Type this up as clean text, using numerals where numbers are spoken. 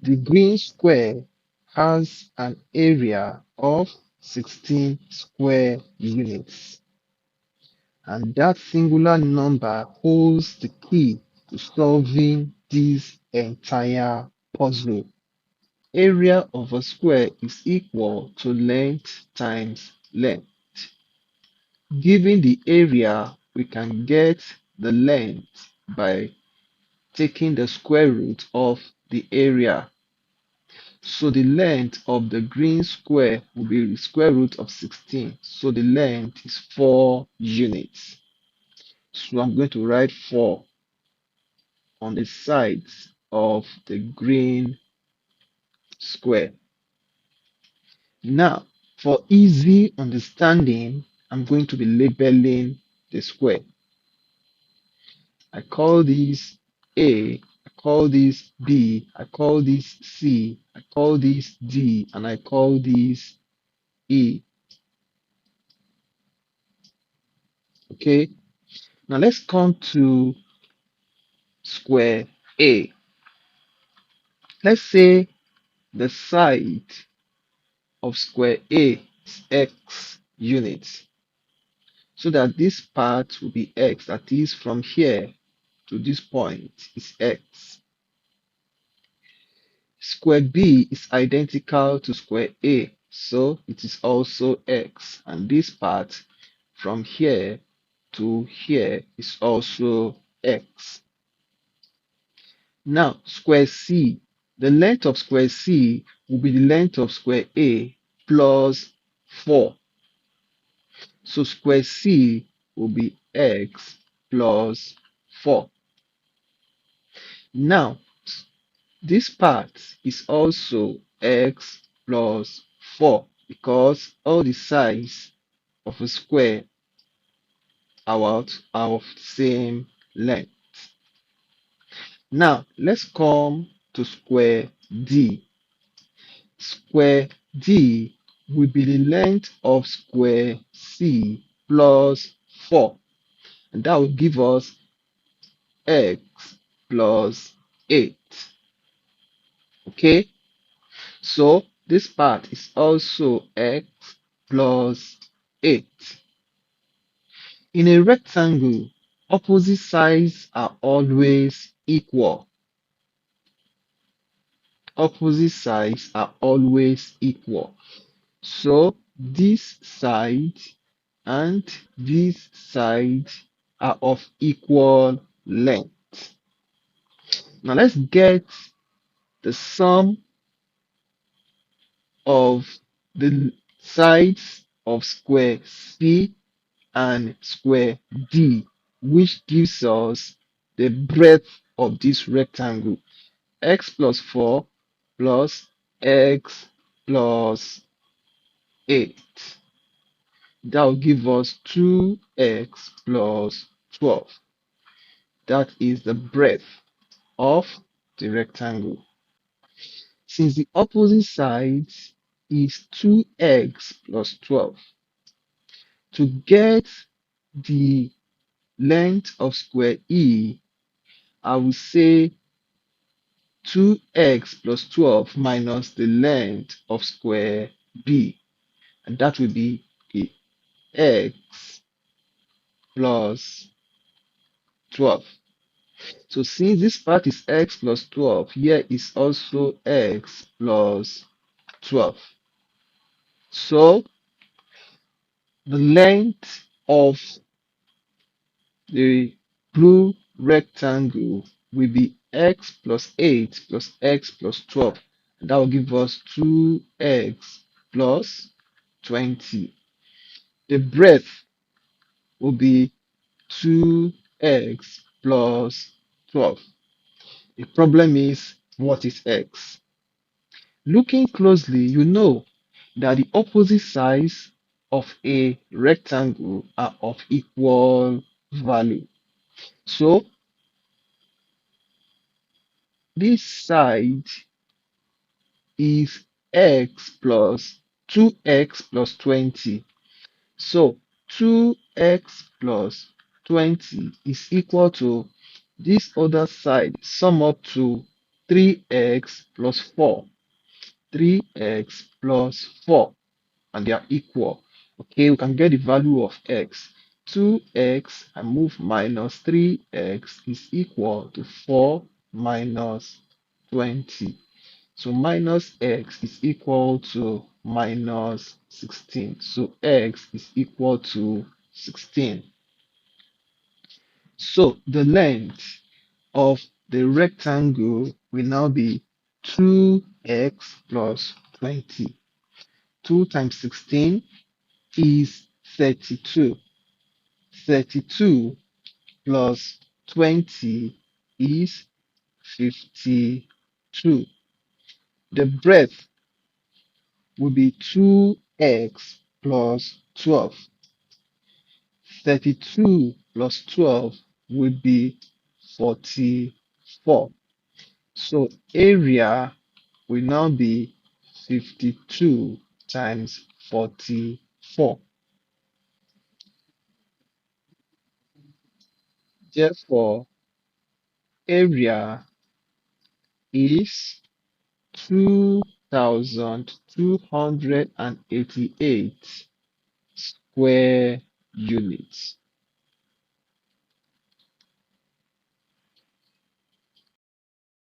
The green square has an area of 16 square units, and that singular number holds the key to solving this entire puzzle. Area of a square is equal to length times length. Given the area, we can get the length by taking the square root of the area. So the length of the green square will be the square root of 16. So the length is 4 units. So I'm going to write 4 on the sides of the green square. Now, for easy understanding, I'm going to be labeling the square. I call this A, I call this B, I call this C, I call this D, and I call this E. Okay, now let's come to square A. Let's say the side of square A is x units, so that this part will be x, that is from here to this point is x. Square B is identical to square A, so it is also x, and this part from here to here is also x. Now, square C, the length of square C will be the length of square A plus 4. So square C will be x plus 4. Now, this part is also x plus 4 because all the sides of a square are of the same length. Now, let's come to square D. Square D will be the length of square C plus 4, and that will give us x plus 8. Okay, so this part is also x plus 8. In a rectangle, opposite sides are always equal. Opposite sides are always equal. So this side and this side are of equal length. Now let's get the sum of the sides of square C and square D, which gives us the breadth of this rectangle. X plus 4 plus x plus 8. That will give us 2x plus 12. That is the breadth of the rectangle. Since the opposite side is 2x plus 12, to get the length of square E, I will say 2x plus 12 minus the length of square B, and that will be x plus 12. So since this part is x plus 12, here is also x plus 12. So the length of the blue rectangle will be x plus 8 plus x plus 12. And that will give us 2x plus 20. The breadth will be 2x plus 12. The problem is, what is x? Looking closely, you know that the opposite sides of a rectangle are of equal value. So this side is x plus 2x plus 20. So 2x plus 20 is equal to this other side, sum up to 3x plus 4. 3x plus 4, and they are equal. Okay, we can get the value of x. 2x and move minus 3x is equal to 4 minus 20. So minus x is equal to minus 16. So x is equal to 16. So the length of the rectangle will now be 2x plus 20. 2 times 16 is 32. 32 plus 20 is 52. The breadth will be 2x plus 12. 32 plus 12 will be 44. So area will now be 52 times 44. Therefore, area is 2,288 square units.